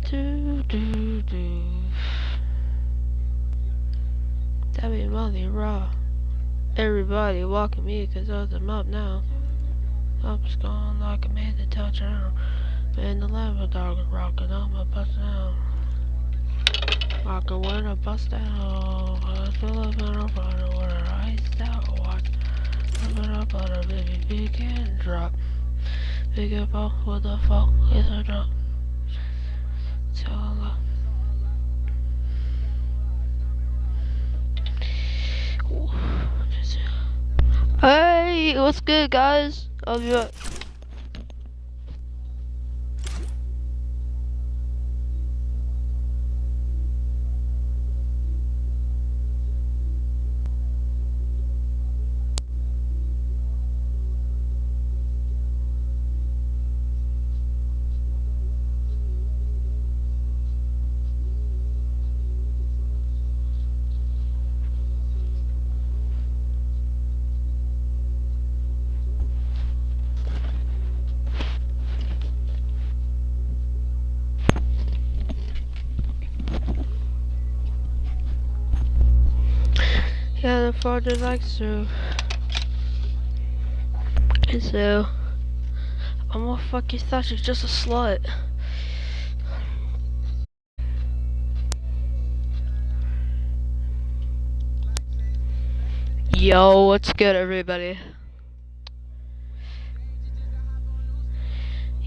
Do do do. That be Molly Raw. Everybody walking me cause I'm up now. I'm just going like I made the touchdown. And the level dog is rocking on my bus down. Rockin' when I bust down. I feel up in a front of where I out. Watch. Open up on a baby big and drop. Big up with the fall. It's a drop. Hey, what's good, guys? I'll be back. Yeah, the father likes to. And so, I'm gonna fuck you, thought she's just a slut. Yo, what's good, everybody?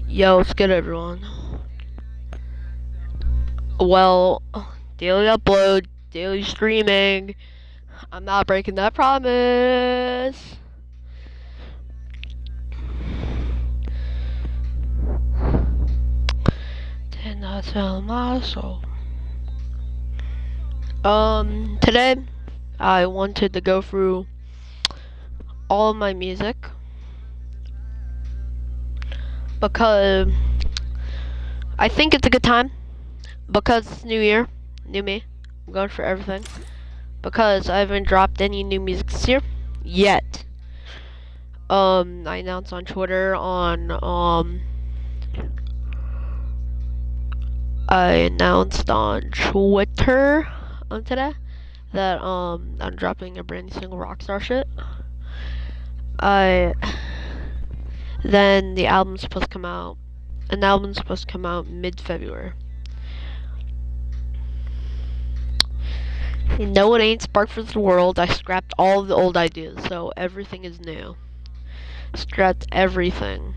Yo, what's good, everyone? Well, daily upload, daily streaming. I'm not breaking that promise. Did not tell my soul. Today I wanted to go through all of my music because I think it's a good time because it's New Year, new me. I'm going for everything because I haven't dropped any new music this year yet. I announced on Twitter today that I'm dropping a brand new single, Rockstar Shit. Then the album's supposed to come out. An album's supposed to come out mid-February. No, it ain't Spark for the World. I scrapped all of the old ideas, so everything is new. Scrapped everything.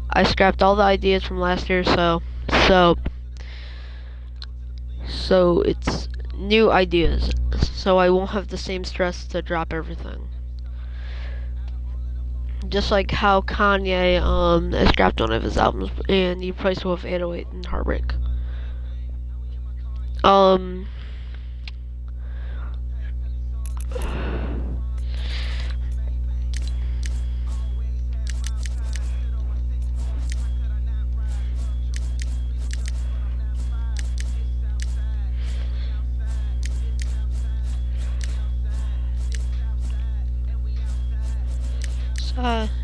I scrapped all the ideas from last year, so it's new ideas. So I won't have the same stress to drop everything. Just like how Kanye scrapped one of his albums and he replaced it with 808 and Heartbreak.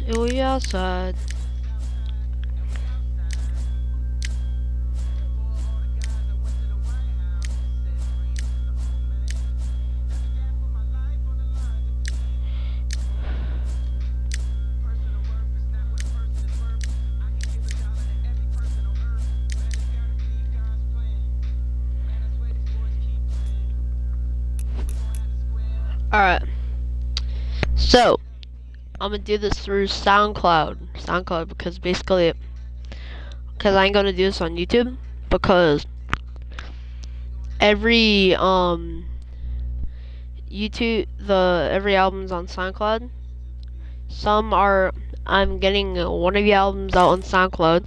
We outside. Alright. So, I'm gonna do this through SoundCloud, because basically, because I ain't gonna do this on YouTube, because every every album's on SoundCloud. I'm getting one of the albums out on SoundCloud.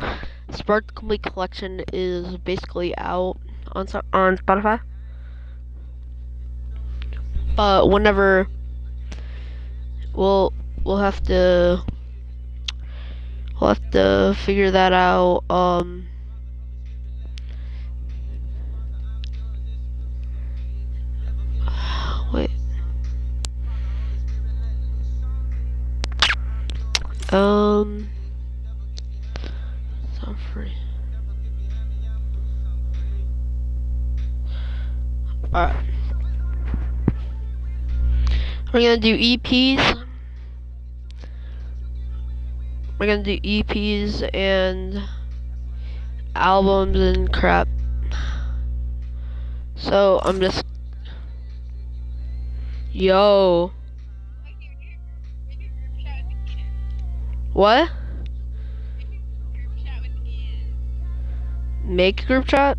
Spark the Complete Collection is basically out on Spotify. But whenever we'll have to figure that out. Wait. It's not free. Alright. We're gonna do EPs. We're gonna do EPs and albums and crap. So I'm just yo. What? Make a group chat?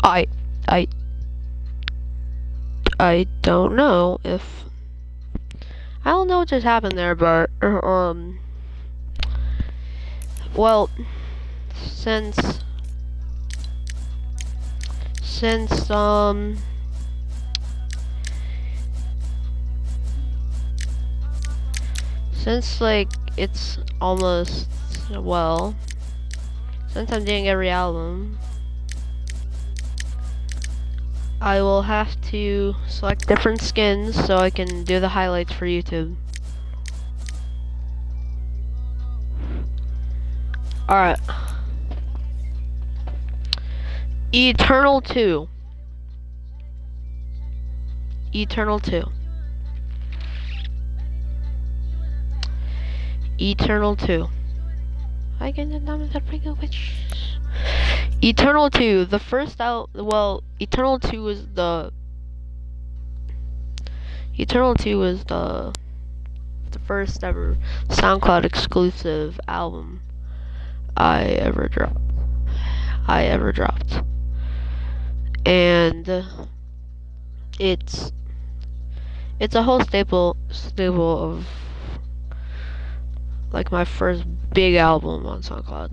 I I I don't know if I don't know what just happened there, but well, since since like it's almost, well, since I'm doing every album, I will have to select different skins so I can do the highlights for YouTube. Alright. Eternal 2. Eternal 2. Eternal 2. I get the numbers that bring a witch. Eternal 2. The first out. Well, Eternal 2 is the. Eternal 2 is the first ever SoundCloud exclusive album I ever dropped. And it's a whole staple of like my first big album on SoundCloud.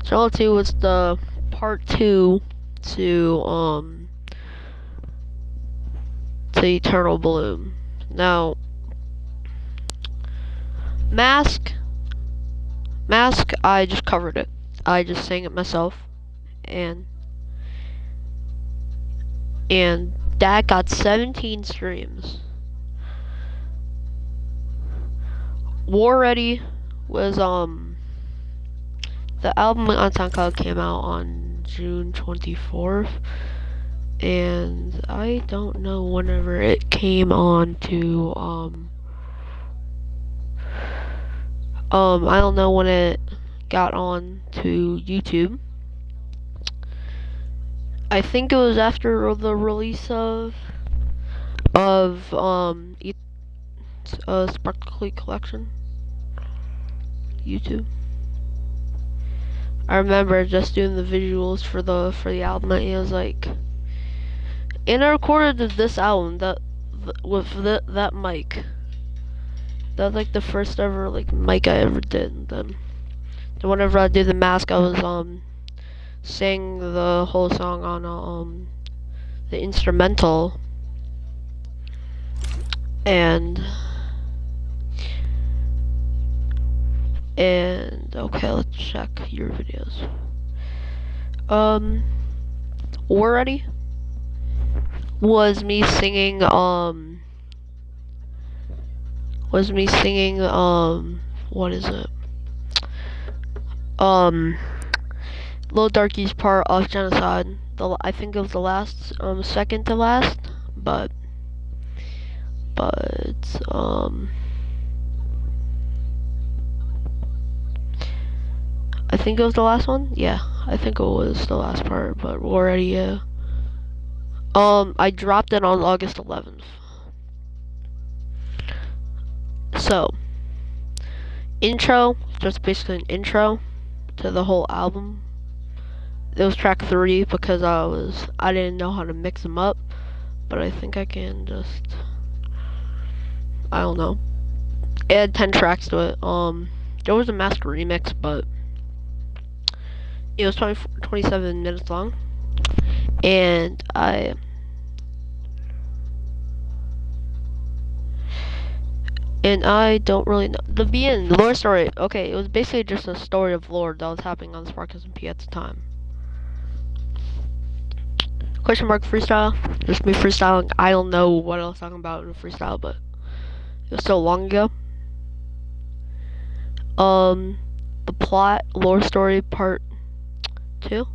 Eternal 2 was the part 2 to Eternal Bloom. Now, Mask, I just covered it. I just sang it myself, and that got 17 streams. War Ready was the album on SoundCloud came out on June 24th, and I don't know whenever it came on to I don't know when it got on to YouTube. I think it was after the release of Sparkly Collection. YouTube. I remember just doing the visuals for the album, and it was like, and I recorded this album with that mic. That's like the first ever like mic I ever did. Then whenever I did the Mask, I was sang the whole song on the instrumental, and okay, let's check your videos. Already was me singing what is it? Lil Darky's part of Genocide. I think it was the last, second to last, but I think it was the last one. Yeah, I think it was the last part, but already, yeah. I dropped it on August 11th. So, intro, just basically an intro to the whole album. It was track 3 because I didn't know how to mix them up, but I think I can just, I don't know, add 10 tracks to it. There was a master remix, but it was 27 minutes long, and I don't really know the beginning, the lore story. Okay, it was basically just a story of lore that was happening on Sparkles and P at the time. Question mark freestyle. Just me freestyling. I don't know what I was talking about in freestyle, but it was so long ago. The plot, lore story part 2.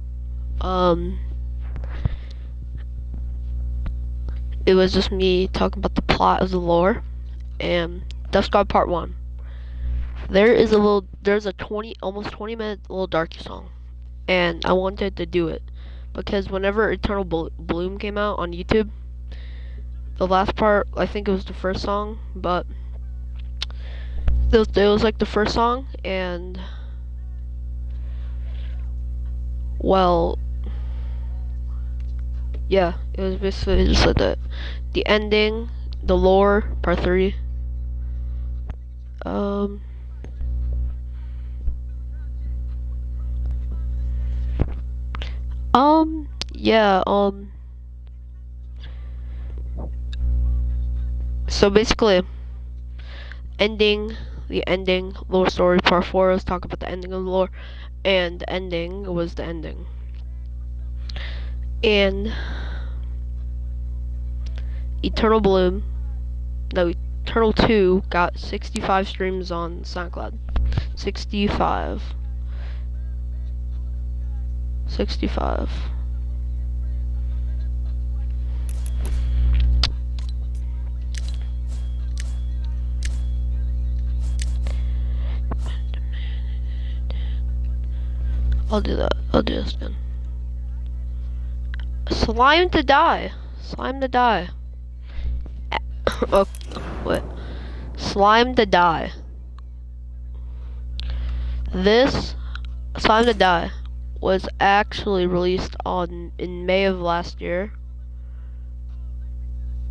It was just me talking about the plot of the lore, and Death Squad part 1. There's a almost 20 minute Lil Darky song, and I wanted to do it because whenever Eternal Bloom came out on YouTube, the last part, I think it was the first song, but it was like the first song, and well, Yeah, it was basically just like that. The ending, the lore, part 3. Um, yeah, so basically, ending, the ending, lore story, part 4, let's talk about the ending of the lore, and the ending was the ending. And Eternal Bloom, no, Eternal 2 got 65 streams on SoundCloud. 65. 65. I'll do that. I'll do this then. Slime to die. Slime to die. Oh, what? Slime to die. This Slime to Die was actually released in May of last year.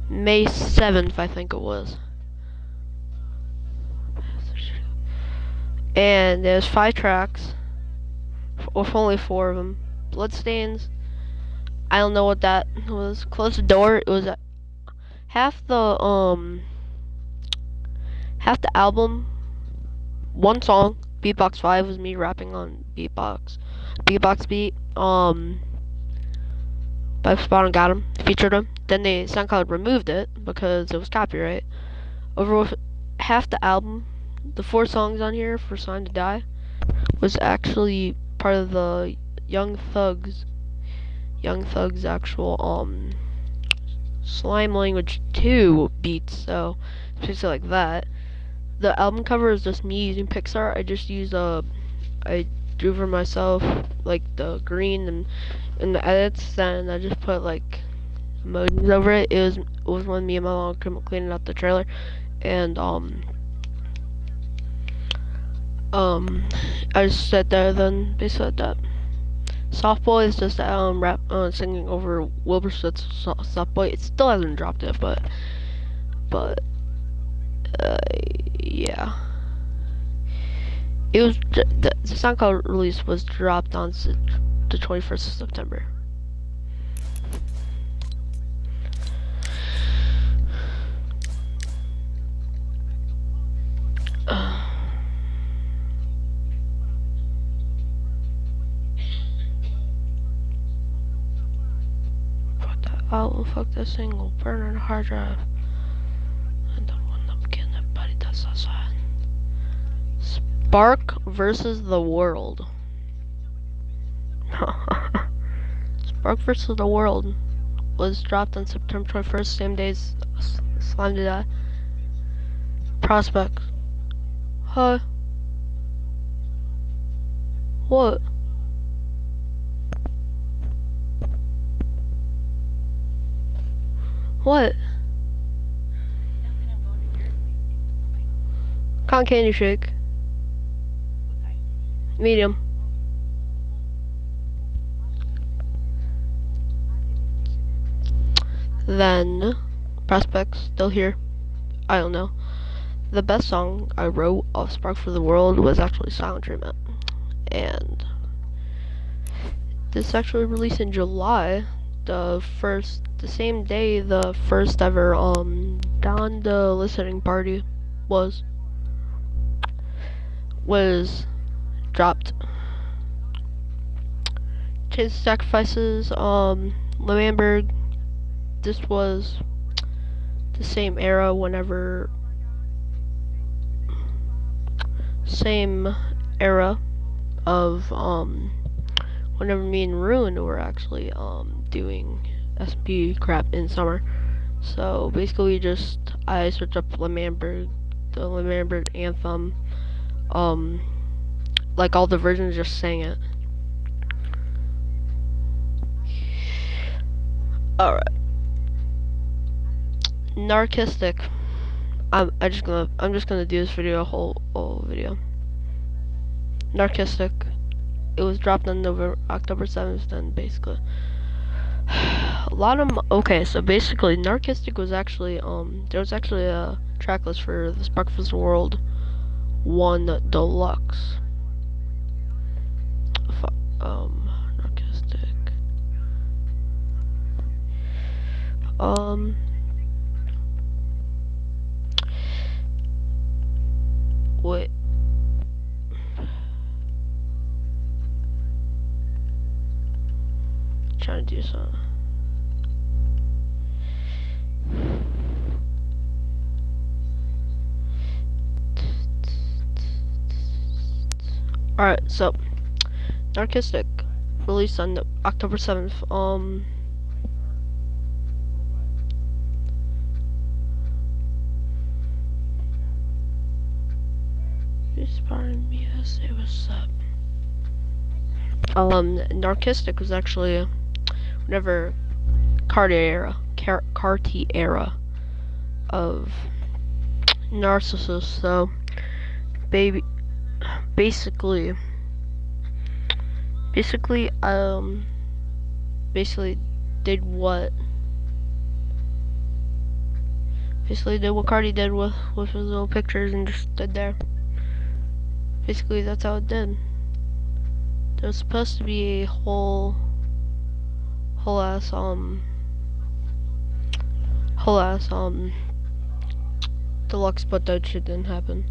May 7th, I think it was. And there's 5 tracks, with only 4 of them. Bloodstains, I don't know what that was. Close the Door, it was half the album, one song. Beatbox 5 was me rapping on beatbox beat. By Spot and Got 'em, featured him. Then they SoundCloud removed it because it was copyright. Over half the album, the 4 songs on here for Slime to Die, was actually part of the Young Thug's actual Slime Language 2 beats. So it's basically like that. The album cover is just me using Pixar. I just used I drew for myself like the green and in the edits, and I just put like emojis over it. It was when me and my mom cleaning out the trailer, and I just sat there. Then basically like that. Soft Boy is just rap singing over Wilbur's Soft Boy. It still hasn't dropped it, but yeah. It was the SoundCloud release was dropped on the 21st of September. Fuck that album, fuck that single, burn on the hard drive. And the one I'm getting that buddy that's outside. Spark versus the World. Spark versus the World was dropped on September 21st, same day as Slime to Die. Prospects. Huh? What? What? Cotton candy shake. Medium. Then, Prospects, still here. I don't know. The best song I wrote off Spark for the World was actually Silent Treatment. And this actually released in July, the same day the first ever Donda listening party was dropped. Chains of Sacrifices, Lemberg. This was the same era of whenever me and Ruin were actually doing SP crap in summer. So basically I searched up Lemberg, the Lemberg anthem, like all the versions, just sang it. Alright. Narcissistic. I'm just gonna do this video, a whole video. Narcissistic. It was dropped on October 7th, then basically. a lot of okay, so basically Narcissistic was actually there was actually a track list for the Sparkfest World 1 Deluxe. Narcissistic. Wait. Trying to do something. Alright, so Narcissistic released on October 7th. Inspiring me to say what's up. Narcissistic was actually whenever Cartier era of Narcissus. So basically did what Cardi did with his little pictures and just stood there. Basically that's how it did. There was supposed to be a whole ass Deluxe, but that shit didn't happen.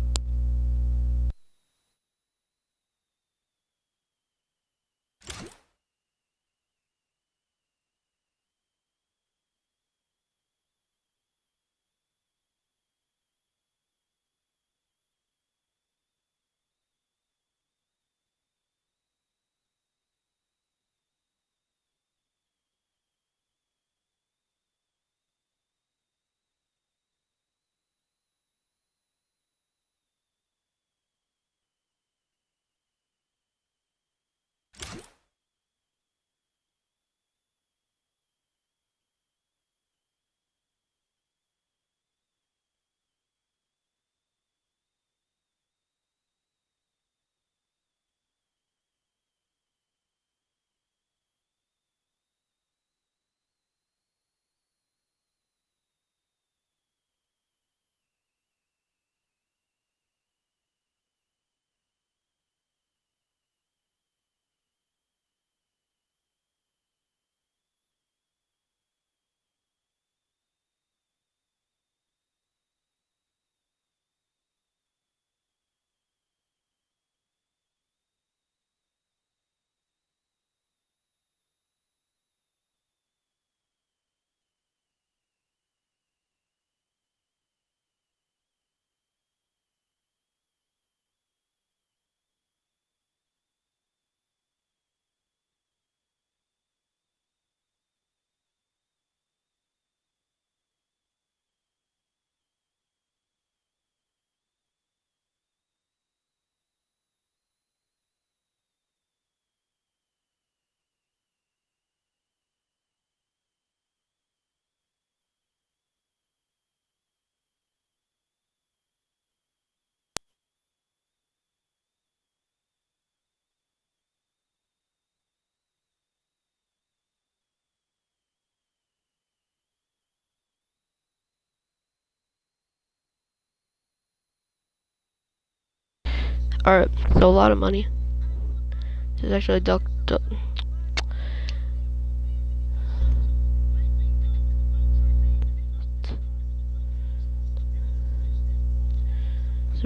Alright, so a lot of money. This is actually so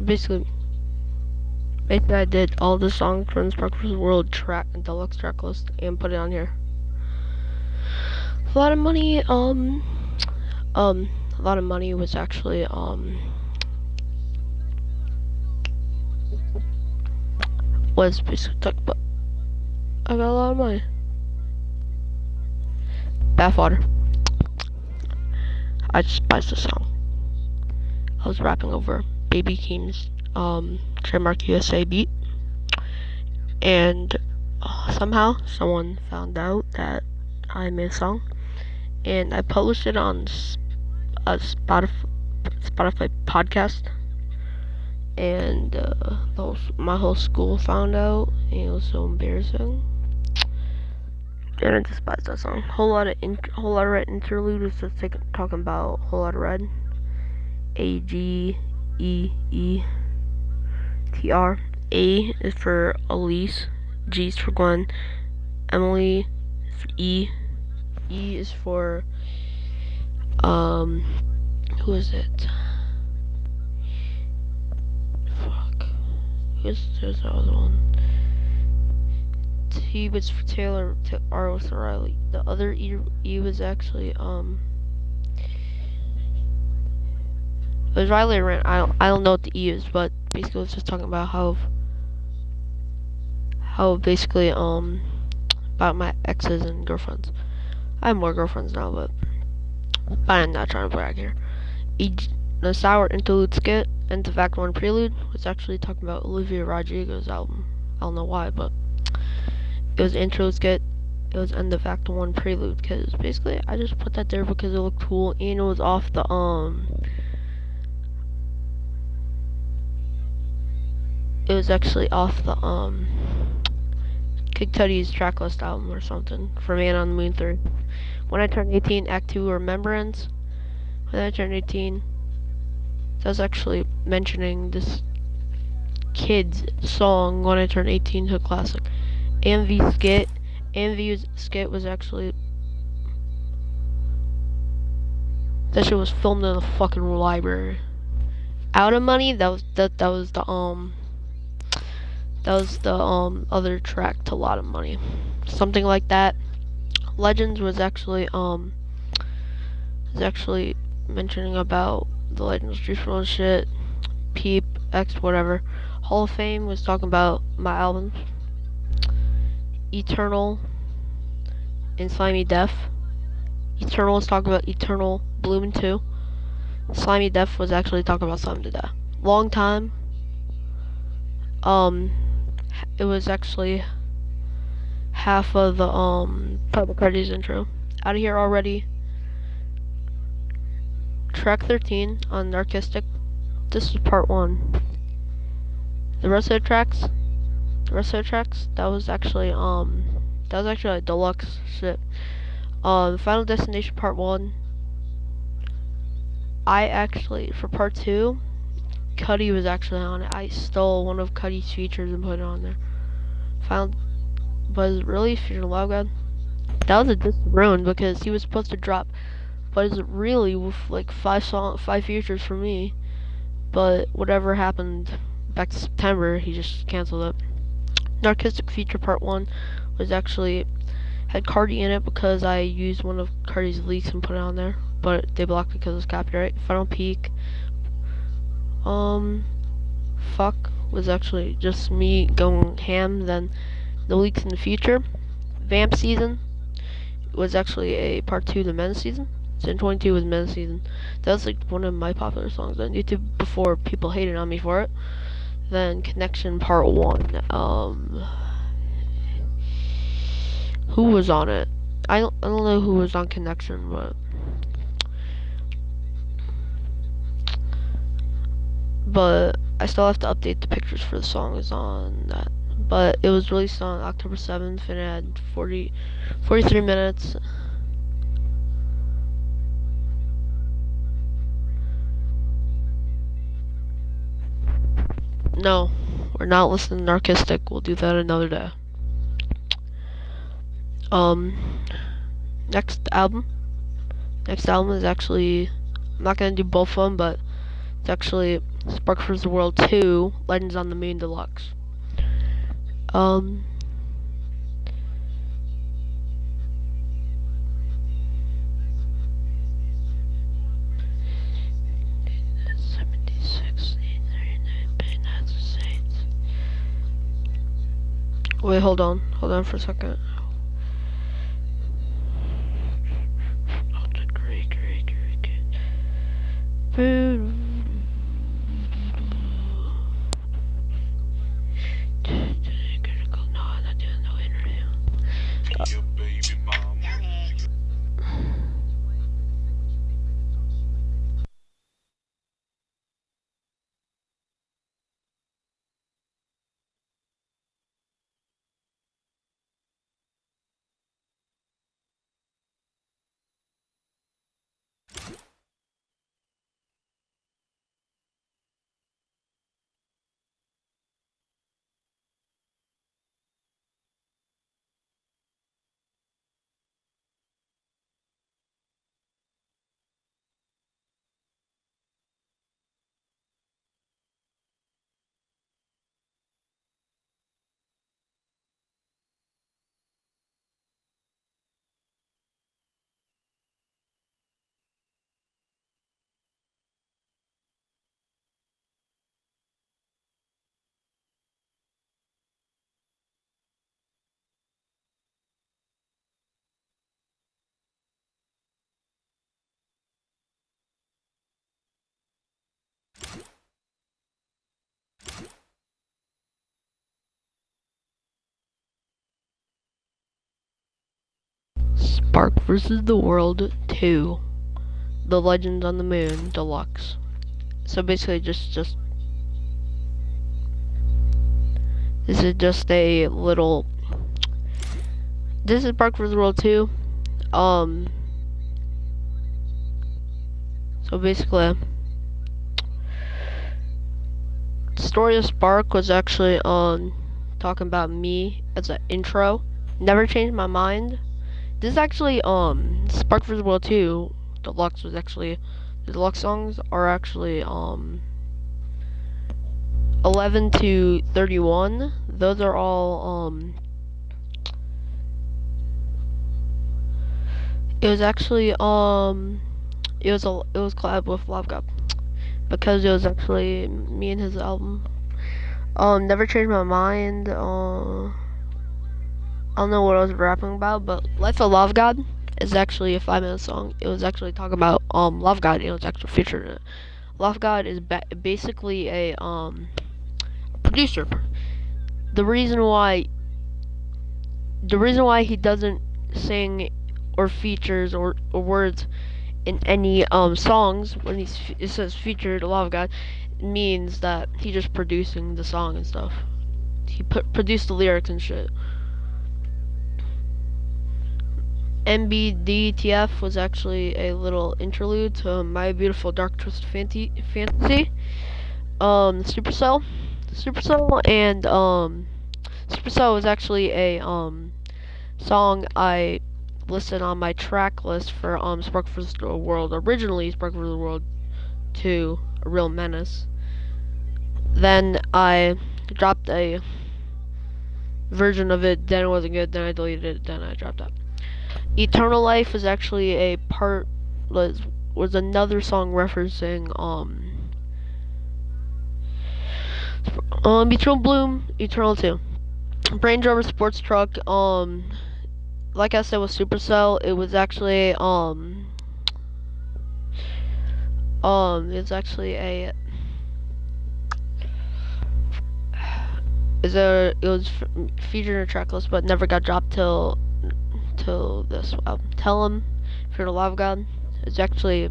basically I did all the songs from Sparkfest World Deluxe track list and put it on here. A lot of money, a lot of money was actually, was basically took, but I got a lot of money. Bathwater. I just spiced the song. I was rapping over Baby Keem's Trademark USA beat, and somehow someone found out that I made a song, and I published it on a Spotify podcast, and my whole school found out, and it was so embarrassing. And I despise that song. Whole lot of red interlude was just talking about whole lot of red. AGEETR. A is for Elise. G is for Gwen. Emily. E. E is for who is it? Fuck. There's the other one. T was for Taylor. R was for Riley. The other E was actually it was Riley or Rand. I don't know what the E is, but basically it's just talking about how basically about my exes and girlfriends. I have more girlfriends now, but I'm not trying to brag here. The Sour Interlude skit and the Fact 1 Prelude was actually talking about Olivia Rodrigo's album. I don't know why, but it was intro skit. It was End of Act 1 Prelude, because basically I just put that there because it looked cool, and it was off the it was actually off the Kid Cudi's Tracklist album or something for Man on the Moon 3. When I turned 18, Act 2 Remembrance. When I turned 18, that was actually mentioning this kid's song When I Turned 18 to a classic. AMV skit. AMV skit was actually, that shit was filmed in a fucking library. Out of Money, that was the other track to Lot of Money. Something like that. Legends was actually mentioning about the Legends Juice WRLD shit. Peep, X, whatever. Hall of Fame was talking about my albums. Eternal and Slimy Death. Eternal was talking about Eternal Bloom 2. Slimy Death was actually talking about Slime to Death. Long Time. It was actually half of the Public Cardi's intro. Out of Here Already. Track 13 on Narcistic. This is part 1. The rest of the tracks, that was actually a deluxe shit. Final Destination Part 1. For Part 2, Cudi was actually on it. I stole one of Cudi's features and put it on there. Was really featured Loud God. That was a diss to Ruin because he was supposed to drop, but it's really with like 5 features for me. But whatever happened back to September, he just canceled it. Narcistic feature Part 1 was actually had Cardi in it because I used one of Cardi's leaks and put it on there, but they blocked it because it was copyright. Final Peak, fuck, was actually just me going ham. Then the leaks in the future. Vamp Season was actually a part 2 to Men's Season. Sin 22 was Men's Season. That was like one of my popular songs on YouTube before people hated on me for it. Then Connection Part 1. Who was on it? I don't know who was on Connection, but I still have to update the pictures for the songs on that. But it was released on October 7th and it had 43 minutes. No, we're not listening to Narcistic. We'll do that another day. Next album is actually, I'm not gonna do both of them, but it's actually Spark for the World 2, Lightens on the Moon Deluxe. Wait, hold on for a second. Spark vs. the World 2. The Legends on the Moon Deluxe. So basically just this is just a little, this is Spark vs. the World 2. So basically the story of Spark was actually talking about me as an intro. Never changed my mind. This is actually Spark vs. the World 2 Deluxe was actually, the Deluxe songs are actually 11 to 31. Those are all it was actually it was collab with Love God, because it was actually me and his album. Never changed my mind. I don't know what I was rapping about, but Life of Love God is actually a 5-minute song. It was actually talking about Love God. It was actually featured in it. Love God is basically a producer. The reason why he doesn't sing or features or words in any songs when it says featured Love God, it means that he's just producing the song and stuff. He produced the lyrics and shit. MBDTF was actually a little interlude to My Beautiful Dark Twisted Fantasy. Supercell, and Supercell was actually a song I listed on my track list for Spark vs. the World. Originally Spark vs. the World 2, A Real Menace. Then I dropped a version of it, then it wasn't good, then I deleted it, then I dropped that. Eternal Life was actually a part, was another song referencing Eternal Bloom, Eternal 2. Range Rover Sports Truck, like I said with Supercell, it was actually it's actually a it was featured in a track list, but never got dropped till this album. Tell Him, Fear the Love God. It's actually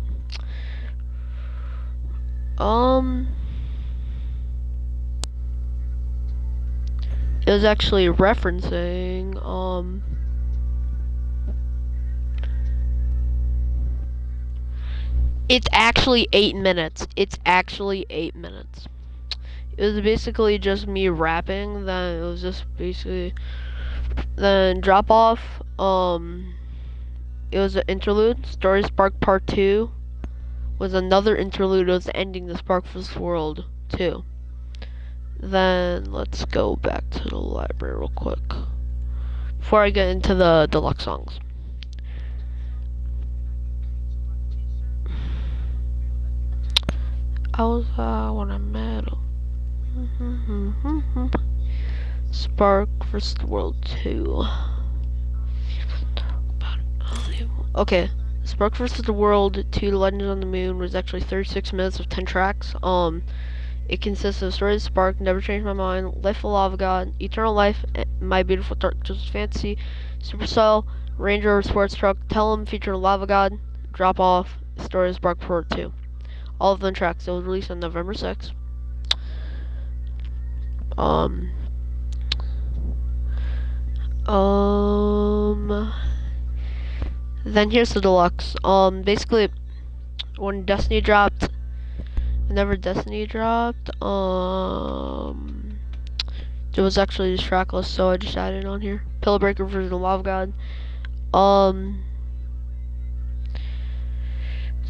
it was actually referencing it's actually 8 minutes. It was basically just me rapping. Then it was just basically, then Drop Off. It was an interlude. Story Spark Part 2 was another interlude. It was ending the Spark vs. World 2. Then let's go back to the library real quick before I get into the deluxe songs. I was when I met him. Spark vs. the World 2. Okay, Spark vs. the World 2 Legends on the Moon was actually 36 minutes of 10 tracks. It consists of Story of Spark, Never Changed My Mind, Life of Love God, Eternal Life, My Beautiful Dark Twisted Fantasy, Supercell, Range Rover Sports Truck, Tell Him featuring Lava God, Drop Off, Story of Spark Part 2. All of them tracks. It was released on November 6th. Then here's the deluxe. Basically, when Destiny dropped, whenever Destiny dropped, it was actually this track list, so I just added it on here. Pillow Breaker version of Love God.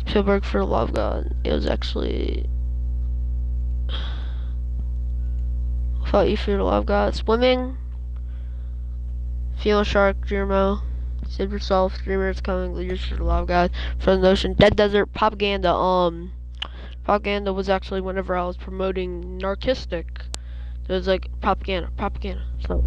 Pillow Breaker for Love God. It was actually Without You Fear to Love God. Swimming. Feel Shark, Dreamo. Save Yourself, Dreamer Is Coming, Leaders for the Love God, From the Ocean, Dead Desert, Propaganda. Propaganda was actually whenever I was promoting Narcistic. It was like propaganda. So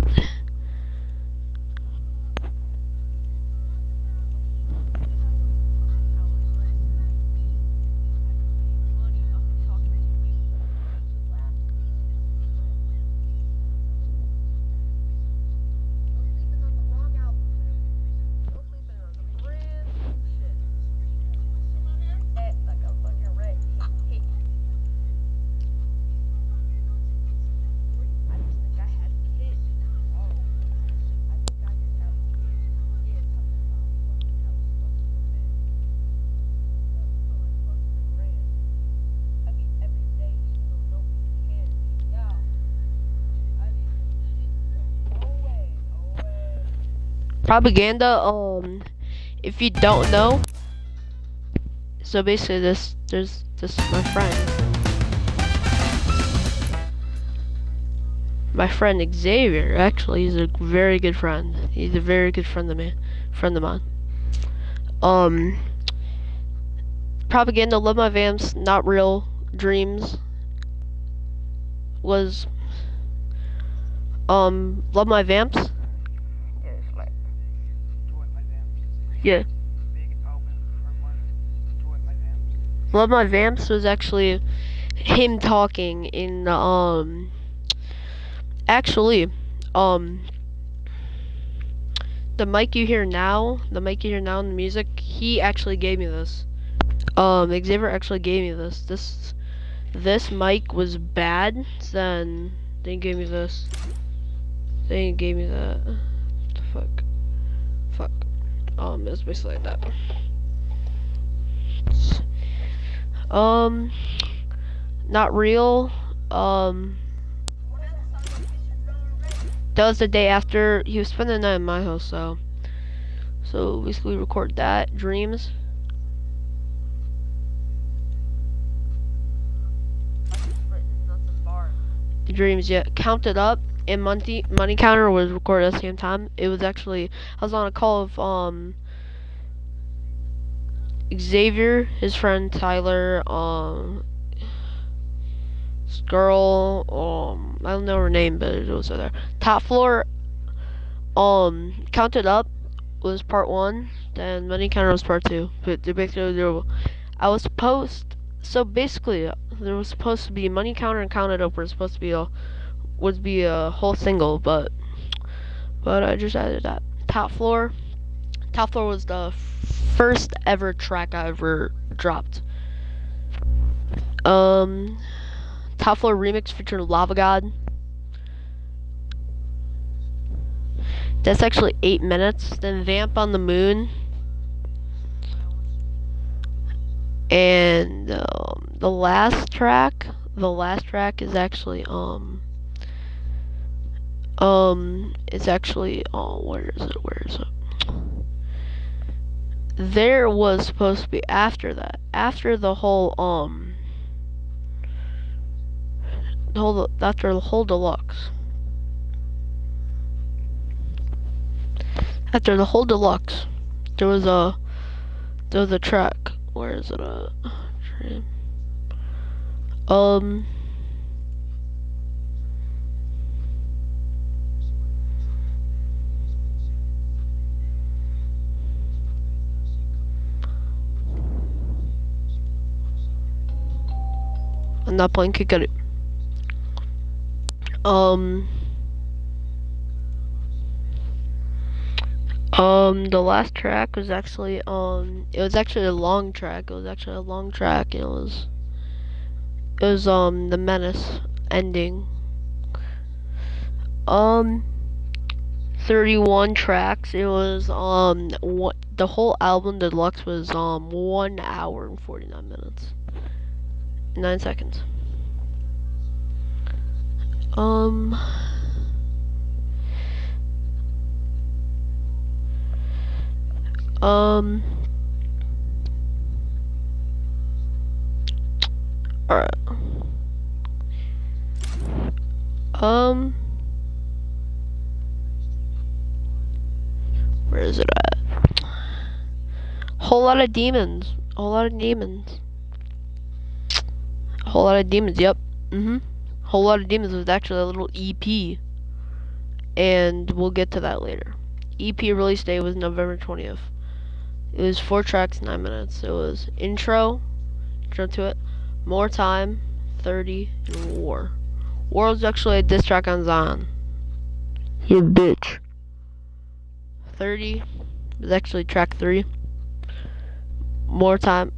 Propaganda, if you don't know, so basically this is my friend. My friend Xavier, actually, he's a very good friend. He's a very good friend of mine. Propaganda, Love My Vamps, Not Real, Dreams was, Love My Vamps. Yeah. Love My Vamps was actually him talking in, actually, the mic you hear now in the music, he actually gave me this. Xavier actually gave me this. This mic was bad, then they gave me this. They gave me that. What the fuck? It's basically like that. Not Real. That was the day after he was spending the night in my house, so basically record that. Dreams. The Dreams, yeah. Counted Up and Money Counter was recorded at the same time. It was actually, I was on a call of Xavier, his friend Tyler, this girl, I don't know her name, but it was there. Top Floor, Counted Up was part 1, then Money Counter was part 2. But basically, I was supposed, so basically, there was supposed to be Money Counter and Counted Up were supposed to be a whole single, but I just added that. Top Floor was the first ever track I ever dropped. Top Floor remix featuring Lava God. That's actually 8 minutes. Then Vamp on the Moon. And the last track is actually it's actually, where is it? There was supposed to be after that. After the whole after the whole deluxe. After the whole deluxe, there was a track. Where is it at? Dream. I'm not playing Kick It. The last track was actually, it was actually a long track. It was The Menace ending. 31 tracks. It was, the whole album, the deluxe, was, 1 hour and 49 minutes. 9 seconds. Alright. Where is it at? Whole lot of demons. Whole lot of demons. Yep. Whole lot of demons was actually a little EP. And we'll get to that later. EP release date was November 20th. It was 4 tracks, 9 minutes. It was intro to it, More Time, 30, and War. War was actually a diss track on Zion. You bitch. 30 was actually track 3. More Time.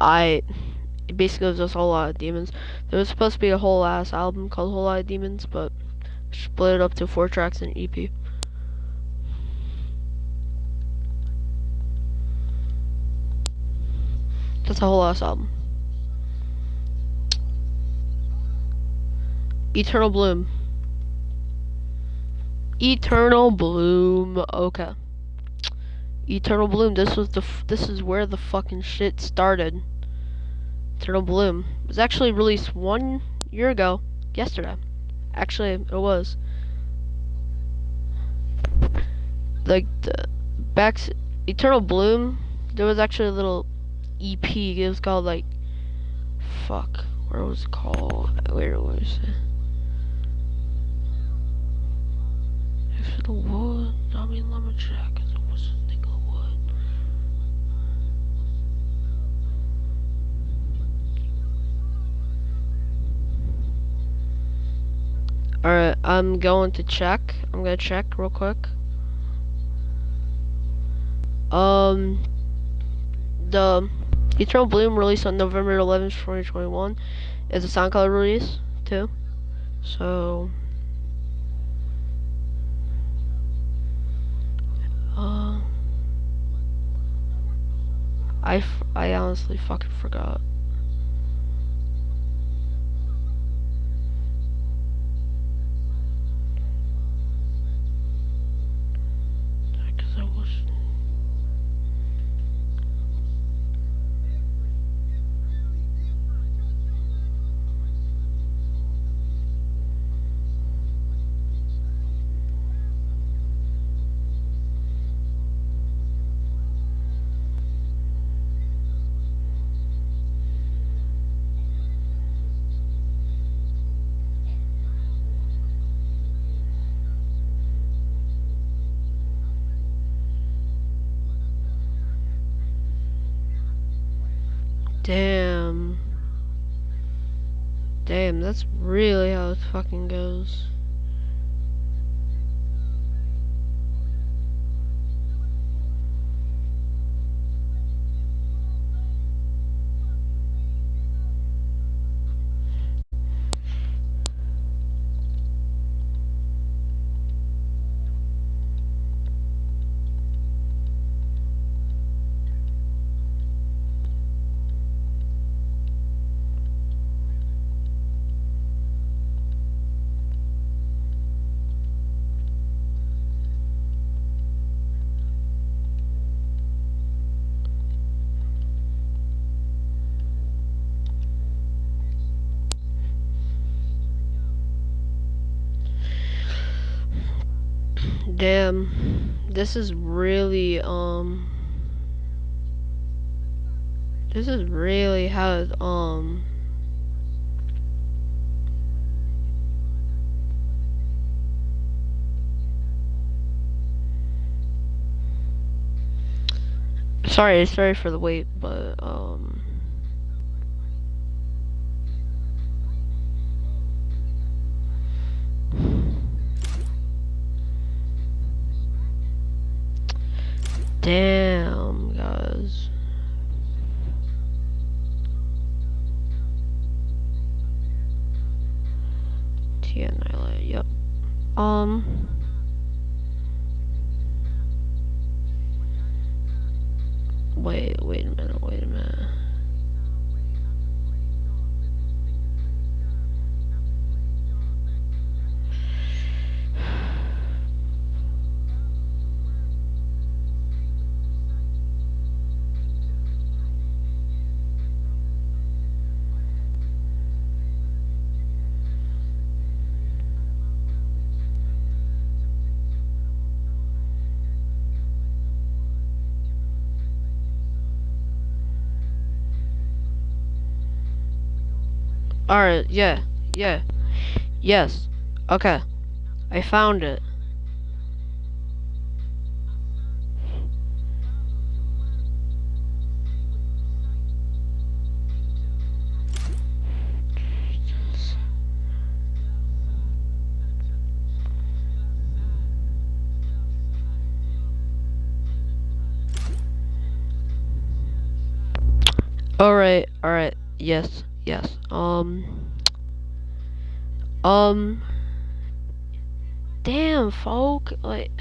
It basically was just a whole lot of demons. There was supposed to be a whole ass album called Whole Lot of Demons, but split it up to 4 tracks and EP. That's a whole ass album. Eternal Bloom. Eternal Bloom. Okay. Eternal Bloom. This is where the fucking shit started. Eternal Bloom was actually released 1 year ago. Yesterday. Actually, it was. Like the Eternal Bloom. There was actually a little EP. It was called like. Fuck. Where was it called? Where was it? If the wood, I mean, let me check. Cause it was a nigga wood. Alright, I'm going to check. I'm gonna check real quick. The Eternal Bloom released on November 11th, 2021 is a SoundCloud release too. So I honestly fucking forgot. Cause I was. Damn. Damn, that's really how it fucking goes. Damn, this is really how it sorry for the wait, but damn, guys. TN yep. Wait a minute. Alright, yeah. Yes. Okay. I found it. Alright, yes. Damn, folk, like.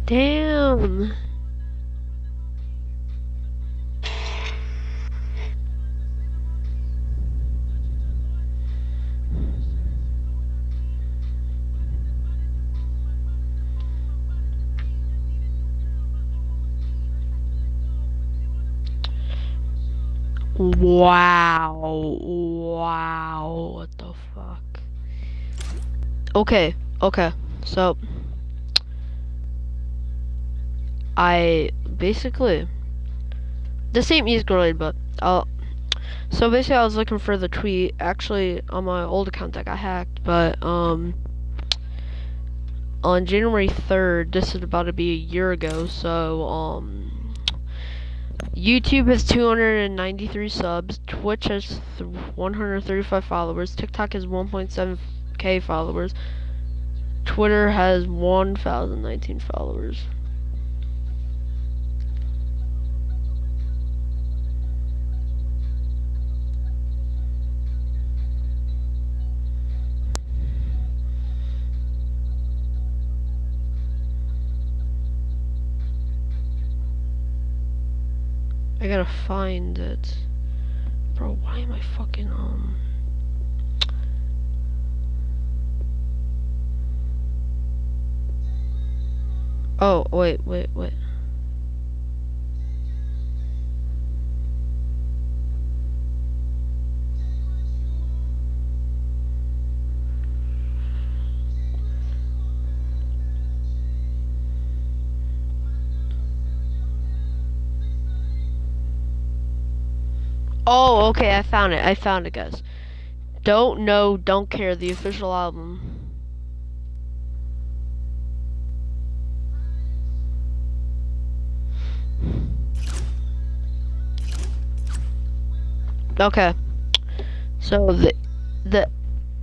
Damn. Wow. Wow. What the fuck? Okay. Okay. So I basically this ain't music related, but so basically I was looking for the tweet actually on my old account that got hacked, but on January 3rd, this is about to be a year ago, so YouTube has 293 subs, Twitch has 135 followers, TikTok has 1.7k followers, Twitter has 1,019 followers. I gotta find it. Bro, why am I fucking, Oh, wait. Oh, okay, I found it, guys. Don't Know, Don't Care, the official album. Okay. So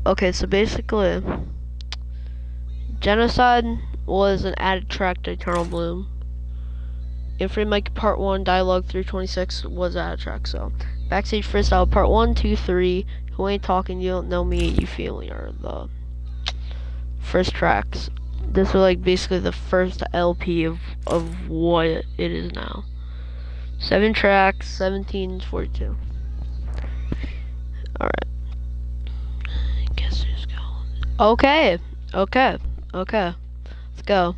okay, so basically Genocide was an added track to Eternal Bloom. Infinite Mike Part 1, Dialogue 326 was an added track, so Backstage Freestyle Part 1, 2, 3, Who Ain't Talking, You Don't Know Me, You Feel Me are the first tracks. This was like basically the first LP of what it is now. 7 tracks, 1742. Alright. Guess who's going? Okay. Let's go.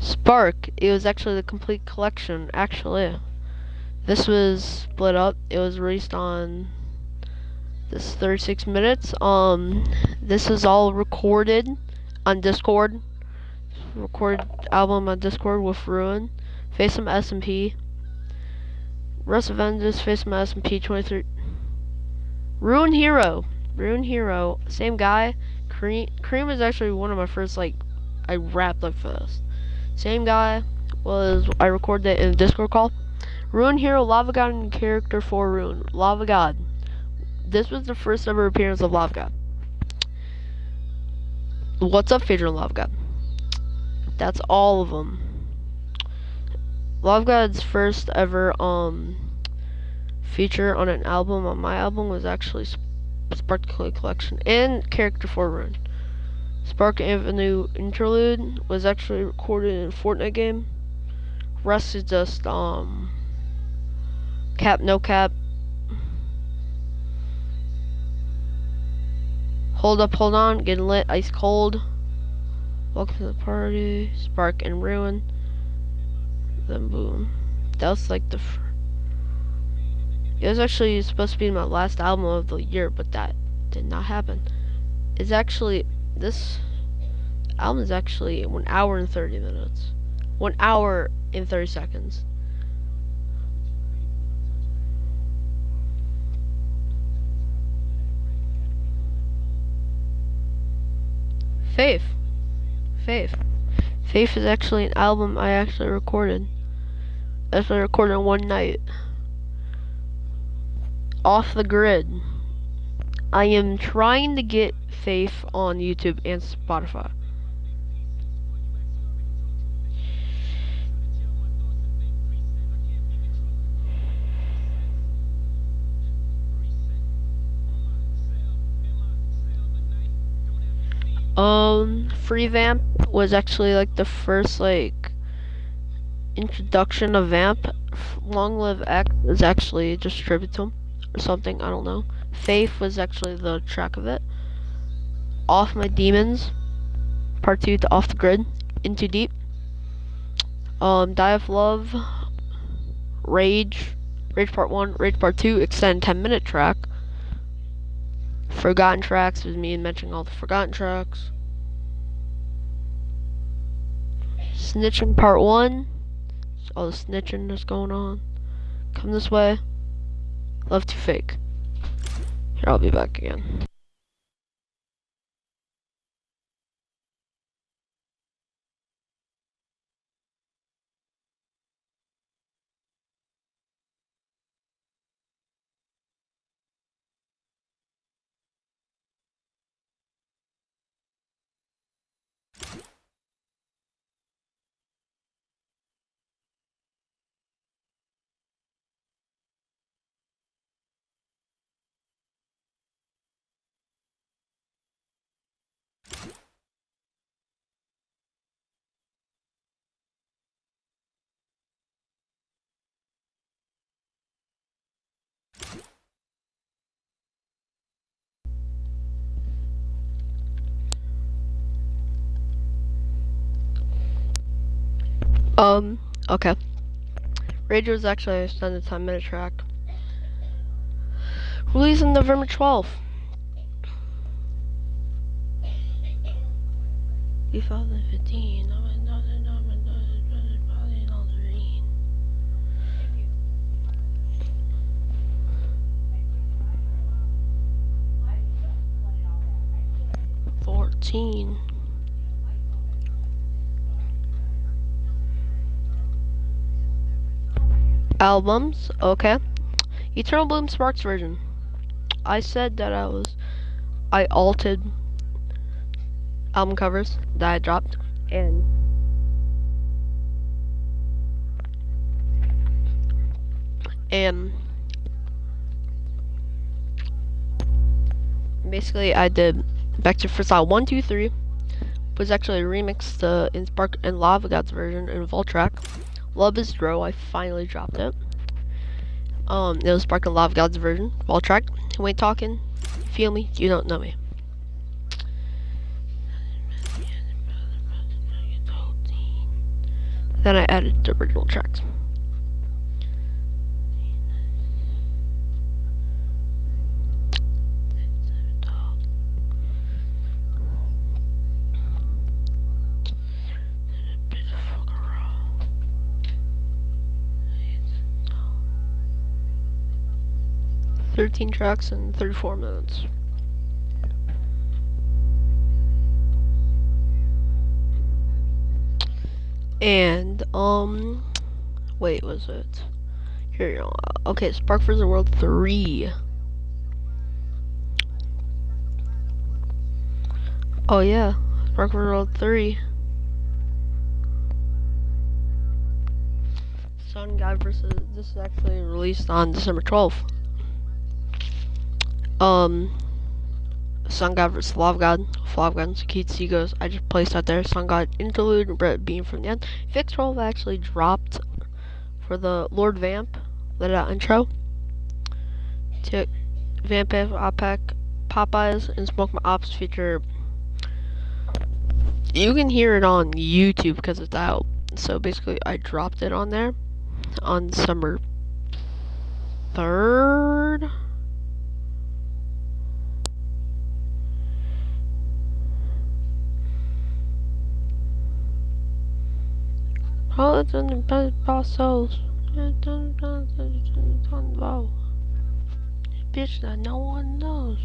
Spark. It was actually the complete collection, actually. This was split up. It was released on this 36 minutes. This is all recorded on Discord. Recorded album on Discord with Ruin. Face some SMP. Russ Avengers, Face some SMP 23. Ruin Hero. Same guy. Cream is actually one of my first, like, I rapped like for this. Same guy I recorded it in a Discord call. Ruin Hero, Lava God, and character for Ruin. Lava God. This was the first ever appearance of Lava God. What's Up featuring Lava God. That's all of them. Lava God's first ever feature on an album, on my album, was actually Spark Collection and character for Ruin. Spark Avenue Interlude was actually recorded in a Fortnite game. Rest is just Cap No Cap. Hold Up Hold On, Getting Lit, Ice Cold. Welcome to the Party, Spark and Ruin. Then boom. That was like it was actually supposed to be my last album of the year, but that did not happen. It's actually, this album is actually 1 hour and 30 minutes. 1 hour and 30 seconds. Faith is actually an album I actually recorded. I recorded in one night. Off the Grid. I am trying to get Faith on YouTube and Spotify. Free Vamp was actually like the first like introduction of Vamp. Long Live X was actually just tribute to him or something. I don't know. Faith was actually the track of it. Off My Demons, Part 2 to Off the Grid, Into Deep. Die of Love, Rage, Rage Part 1, Rage Part 2, Extended 10-minute track. Forgotten Tracks was me mentioning all the forgotten tracks. Snitching Part 1, all the snitching that's going on. Come This Way, Love to Fake. Here, I'll be back again. Okay. Rage was actually an extended 10-minute track. Released on November 12th. 2015. 14. Albums, okay. Eternal Bloom Sparks version. I said that I altered album covers that I dropped, and basically I did Back to Freestyle 1, 2, 3 was actually a remix to in Spark and Lava Gods version in Vault track. Love is Dro, I finally dropped it. It was Spark and Lava Gods version, Vault track. Who ain't talking? Feel me? You don't know me. Then I added the original tracks. "13 tracks in 34 minutes. And, wait, was it? Here you go. Okay, Spark vs. the World 3. Oh, yeah. Spark vs. the World 3. Sun God versus. This is actually released on December 12th. Sun God vs. Lava God. Lava God and Sakitsi goes. I just placed that there. Sun God interlude. Brett Beam from the end. Fix 12 actually dropped for the Lord Vamp. Let out intro. Tick. Vamp OPEC. Popeyes and Smoke My Ops feature. You can hear it on YouTube because it's out. So basically, I dropped it on there on December 3rd. Oh, it's in the boss souls. Bitch that no one knows.